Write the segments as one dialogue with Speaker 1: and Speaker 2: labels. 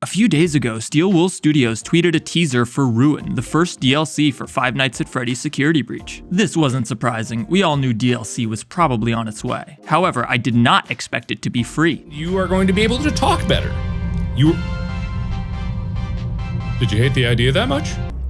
Speaker 1: A few days ago, Steel Wool Studios tweeted a teaser for Ruin, the first DLC for Five Nights at Freddy's Security Breach. This wasn't surprising, we all knew DLC was probably on its way. However, I did not expect it to be free.
Speaker 2: You are going to be able to talk better. Did you hate the idea that much?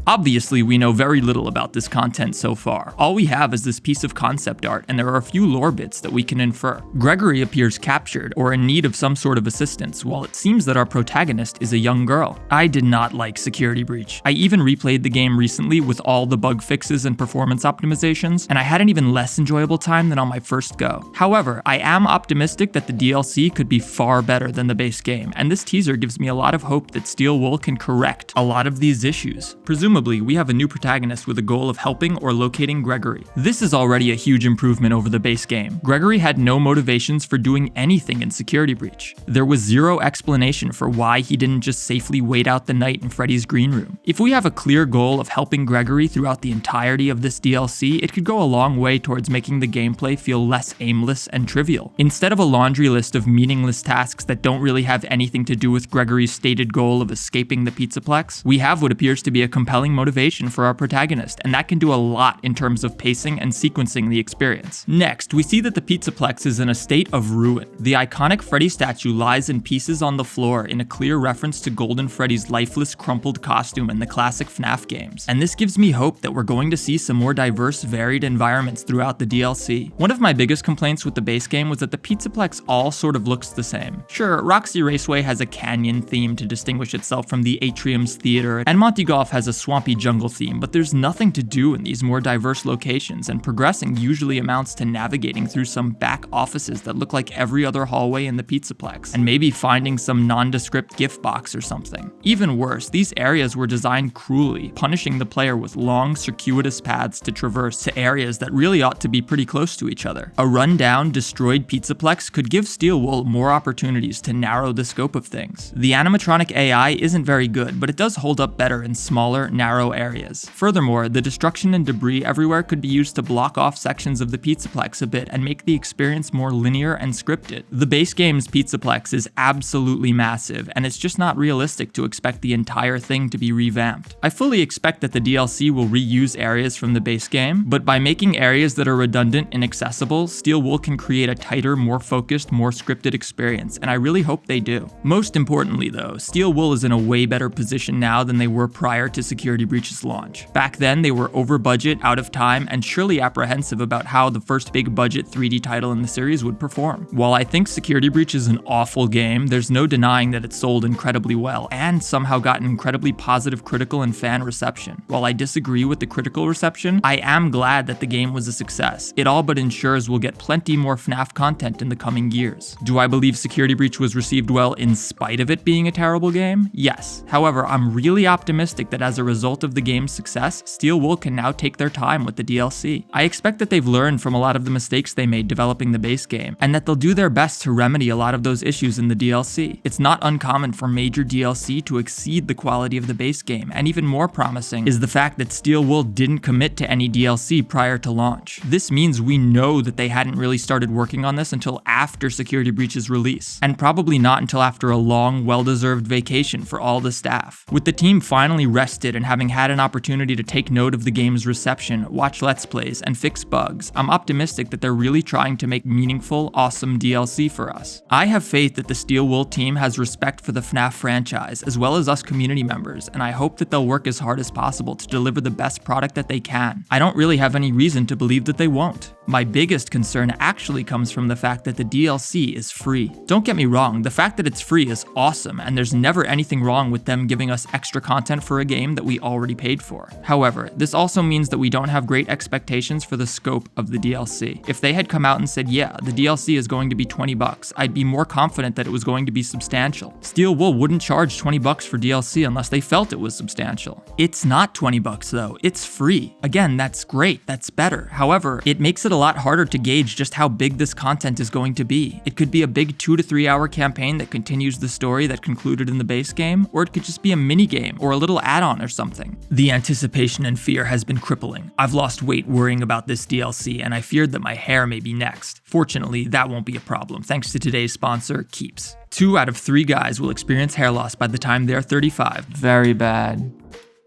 Speaker 1: Obviously, we know very little about this content so far. All we have is this piece of concept art, and there are a few lore bits that we can infer. Gregory appears captured or in need of some sort of assistance, while it seems that our protagonist is a young girl. I did not like Security Breach. I even replayed the game recently with all the bug fixes and performance optimizations, and I had an even less enjoyable time than on my first go. However, I am optimistic that the DLC could be far better than the base game, and this teaser gives me a lot of hope that Steel Wool can correct a lot of these issues. Presumably, we have a new protagonist with a goal of helping or locating Gregory. This is already a huge improvement over the base game. Gregory had no motivations for doing anything in Security Breach. There was zero explanation for why he didn't just safely wait out the night in Freddy's green room. If we have a clear goal of helping Gregory throughout the entirety of this DLC, it could go a long way towards making the gameplay feel less aimless and trivial. Instead of a laundry list of meaningless tasks that don't really have anything to do with Gregory's stated goal of escaping the Pizzaplex, we have what appears to be a compelling motivation for our protagonist, and that can do a lot in terms of pacing and sequencing the experience. Next, we see that the Pizzaplex is in a state of ruin. The iconic Freddy statue lies in pieces on the floor in a clear reference to Golden Freddy's lifeless, crumpled costume in the classic FNAF games, and this gives me hope that we're going to see some more diverse, varied environments throughout the DLC. One of my biggest complaints with the base game was that the Pizzaplex all sort of looks the same. Sure, Roxy Raceway has a canyon theme to distinguish itself from the Atrium's theater, and Monty Golf has a swampy jungle theme, but there's nothing to do in these more diverse locations, and progressing usually amounts to navigating through some back offices that look like every other hallway in the Pizzaplex, and maybe finding some nondescript gift box or something. Even worse, these areas were designed cruelly, punishing the player with long, circuitous paths to traverse to areas that really ought to be pretty close to each other. A rundown, destroyed Pizzaplex could give Steel Wool more opportunities to narrow the scope of things. The animatronic AI isn't very good, but it does hold up better in smaller, narrow areas. Furthermore, the destruction and debris everywhere could be used to block off sections of the Pizzaplex a bit and make the experience more linear and scripted. The base game's Pizzaplex is absolutely massive, and it's just not realistic to expect the entire thing to be revamped. I fully expect that the DLC will reuse areas from the base game, but by making areas that are redundant and inaccessible, Steel Wool can create a tighter, more focused, more scripted experience, and I really hope they do. Most importantly though, Steel Wool is in a way better position now than they were prior to Security Breach's launch. Back then, they were over budget, out of time, and surely apprehensive about how the first big budget 3D title in the series would perform. While I think Security Breach is an awful game, there's no denying that it sold incredibly well, and somehow got an incredibly positive critical and fan reception. While I disagree with the critical reception, I am glad that the game was a success. It all but ensures we'll get plenty more FNAF content in the coming years. Do I believe Security Breach was received well in spite of it being a terrible game? Yes. However, I'm really optimistic that as a result of the game's success, Steel Wool can now take their time with the DLC. I expect that they've learned from a lot of the mistakes they made developing the base game, and that they'll do their best to remedy a lot of those issues in the DLC. It's not uncommon for major DLC to exceed the quality of the base game, and even more promising is the fact that Steel Wool didn't commit to any DLC prior to launch. This means we know that they hadn't really started working on this until after Security Breach's release, and probably not until after a long, well-deserved vacation for all the staff. With the team finally rested and having had an opportunity to take note of the game's reception, watch Let's Plays, and fix bugs, I'm optimistic that they're really trying to make meaningful, awesome DLC for us. I have faith that the Steel Wool team has respect for the FNAF franchise, as well as us community members, and I hope that they'll work as hard as possible to deliver the best product that they can. I don't really have any reason to believe that they won't. My biggest concern actually comes from the fact that the DLC is free. Don't get me wrong, the fact that it's free is awesome, and there's never anything wrong with them giving us extra content for a game that we already paid for. However, this also means that we don't have great expectations for the scope of the DLC. If they had come out and said, yeah, the DLC is going to be $20, I'd be more confident that it was going to be substantial. Steel Wool wouldn't charge $20 for DLC unless they felt it was substantial. It's not $20 though, it's free. Again, that's great, that's better. However, it makes it a lot harder to gauge just how big this content is going to be. It could be a big 2 to 3 hour campaign that continues the story that concluded in the base game, or it could just be a mini game or a little add-on or something. something. The anticipation and fear has been crippling. I've lost weight worrying about this DLC, and I feared that my hair may be next. Fortunately, that won't be a problem thanks to today's sponsor, Keeps. 2 out of 3 guys will experience hair loss by the time they're 35.
Speaker 3: Very bad.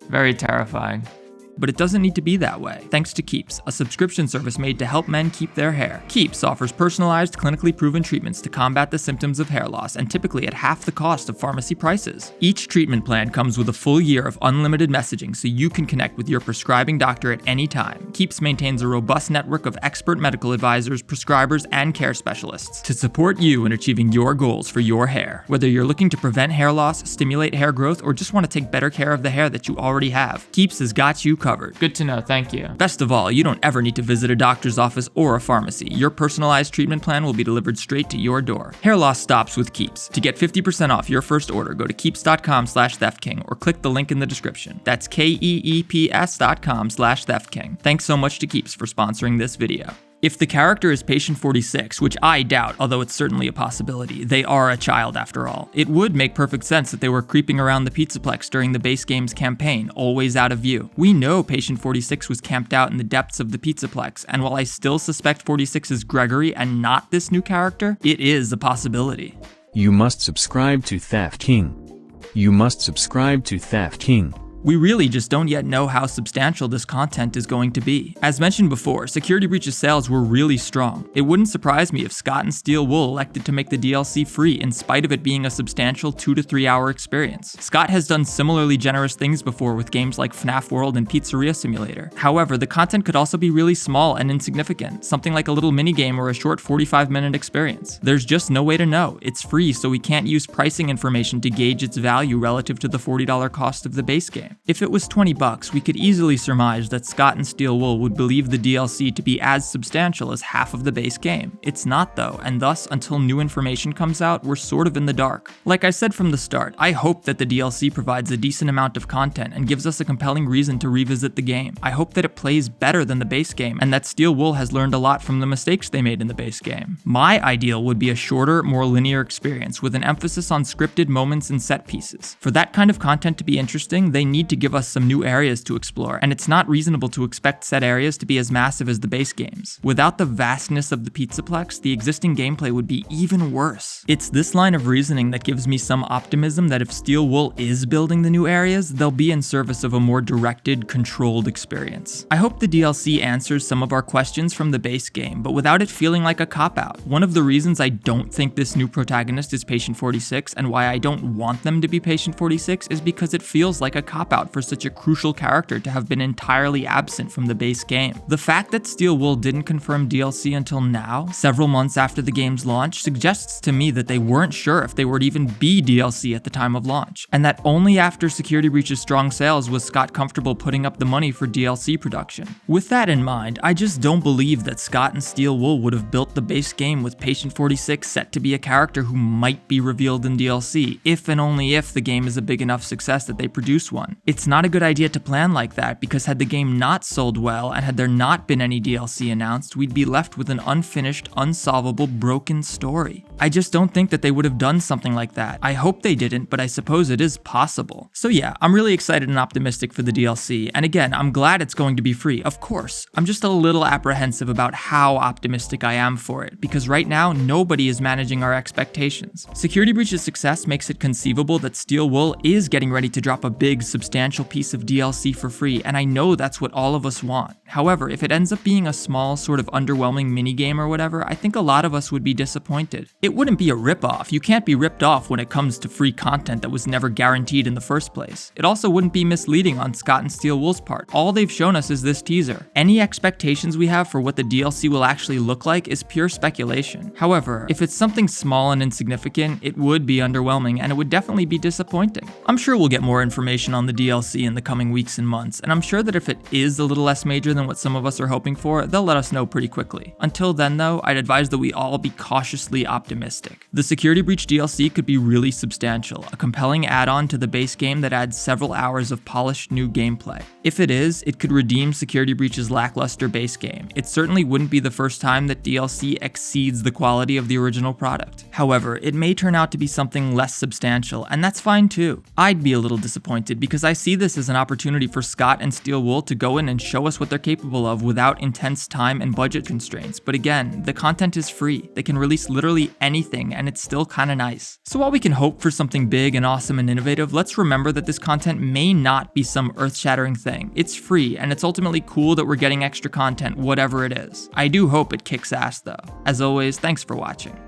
Speaker 3: Very terrifying.
Speaker 1: But it doesn't need to be that way, thanks to Keeps, a subscription service made to help men keep their hair. Keeps offers personalized, clinically proven treatments to combat the symptoms of hair loss, and typically at half the cost of pharmacy prices. Each treatment plan comes with a full year of unlimited messaging so you can connect with your prescribing doctor at any time. Keeps maintains a robust network of expert medical advisors, prescribers, and care specialists to support you in achieving your goals for your hair. Whether you're looking to prevent hair loss, stimulate hair growth, or just want to take better care of the hair that you already have, Keeps has got you covered.
Speaker 3: Good to know, thank you.
Speaker 1: Best of all, you don't ever need to visit a doctor's office or a pharmacy. Your personalized treatment plan will be delivered straight to your door. Hair loss stops with Keeps. To get 50% off your first order, go to keeps.com/theftking or click the link in the description. That's keeps.com/theftking. Thanks so much to Keeps for sponsoring this video. If the character is Patient 46, which I doubt, although it's certainly a possibility, they are a child after all, it would make perfect sense that they were creeping around the Pizzaplex during the base game's campaign, always out of view. We know Patient 46 was camped out in the depths of the Pizzaplex, and while I still suspect 46 is Gregory and not this new character, it is a possibility.
Speaker 4: You must subscribe to Theft King. You must subscribe to Theft King.
Speaker 1: We really just don't yet know how substantial this content is going to be. As mentioned before, Security Breach's sales were really strong. It wouldn't surprise me if Scott and Steel Wool elected to make the DLC free in spite of it being a substantial 2 to 3 hour experience. Scott has done similarly generous things before with games like FNAF World and Pizzeria Simulator. However, the content could also be really small and insignificant, something like a little minigame or a short 45-minute experience. There's just no way to know. It's free, so we can't use pricing information to gauge its value relative to the $40 cost of the base game. If it was $20, we could easily surmise that Scott and Steel Wool would believe the DLC to be as substantial as half of the base game. It's not though, and thus, until new information comes out, we're sort of in the dark. Like I said from the start, I hope that the DLC provides a decent amount of content and gives us a compelling reason to revisit the game. I hope that it plays better than the base game, and that Steel Wool has learned a lot from the mistakes they made in the base game. My ideal would be a shorter, more linear experience with an emphasis on scripted moments and set pieces. For that kind of content to be interesting, they need to give us some new areas to explore, and it's not reasonable to expect said areas to be as massive as the base games. Without the vastness of the Pizzaplex, the existing gameplay would be even worse. It's this line of reasoning that gives me some optimism that if Steel Wool is building the new areas, they'll be in service of a more directed, controlled experience. I hope the DLC answers some of our questions from the base game, but without it feeling like a cop-out. One of the reasons I don't think this new protagonist is Patient 46 and why I don't want them to be Patient 46 is because it feels like a cop-out for such a crucial character to have been entirely absent from the base game. The fact that Steel Wool didn't confirm DLC until now, several months after the game's launch, suggests to me that they weren't sure if they would even be DLC at the time of launch, and that only after Security Breach's strong sales was Scott comfortable putting up the money for DLC production. With that in mind, I just don't believe that Scott and Steel Wool would have built the base game with Patient 46 set to be a character who might be revealed in DLC, if and only if the game is a big enough success that they produce one. It's not a good idea to plan like that, because had the game not sold well and had there not been any DLC announced, we'd be left with an unfinished, unsolvable, broken story. I just don't think that they would have done something like that. I hope they didn't, but I suppose it is possible. So yeah, I'm really excited and optimistic for the DLC, and again, I'm glad it's going to be free, of course. I'm just a little apprehensive about how optimistic I am for it, because right now, nobody is managing our expectations. Security Breach's success makes it conceivable that Steel Wool is getting ready to drop a big, substantial piece of DLC for free, and I know that's what all of us want. However, if it ends up being a small, sort of underwhelming minigame or whatever, I think a lot of us would be disappointed. It wouldn't be a ripoff. You can't be ripped off when it comes to free content that was never guaranteed in the first place. It also wouldn't be misleading on Scott and Steel Wool's part. All they've shown us is this teaser. Any expectations we have for what the DLC will actually look like is pure speculation. However, if it's something small and insignificant, it would be underwhelming and it would definitely be disappointing. I'm sure we'll get more information on the DLC in the coming weeks and months, and I'm sure that if it is a little less major than what some of us are hoping for, they'll let us know pretty quickly. Until then though, I'd advise that we all be cautiously optimistic. The Security Breach DLC could be really substantial, a compelling add-on to the base game that adds several hours of polished new gameplay. If it is, it could redeem Security Breach's lackluster base game. It certainly wouldn't be the first time that DLC exceeds the quality of the original product. However, it may turn out to be something less substantial, and that's fine too. I'd be a little disappointed because I see this as an opportunity for Scott and Steel Wool to go in and show us what they're capable of without intense time and budget constraints. But again, the content is free. They can release literally anything and it's still kinda nice. So while we can hope for something big and awesome and innovative, let's remember that this content may not be some earth-shattering thing. It's free, and it's ultimately cool that we're getting extra content, whatever it is. I do hope it kicks ass though. As always, thanks for watching.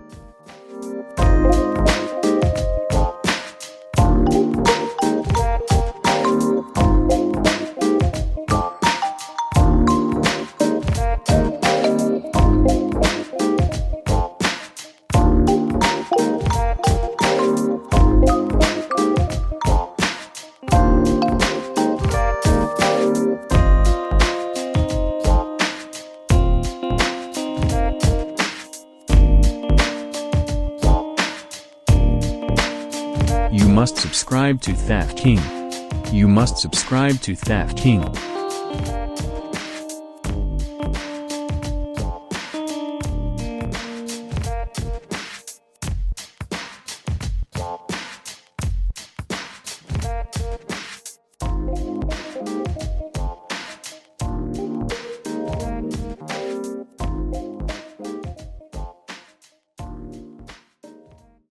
Speaker 4: You must subscribe to Theft King. You must subscribe to Theft King.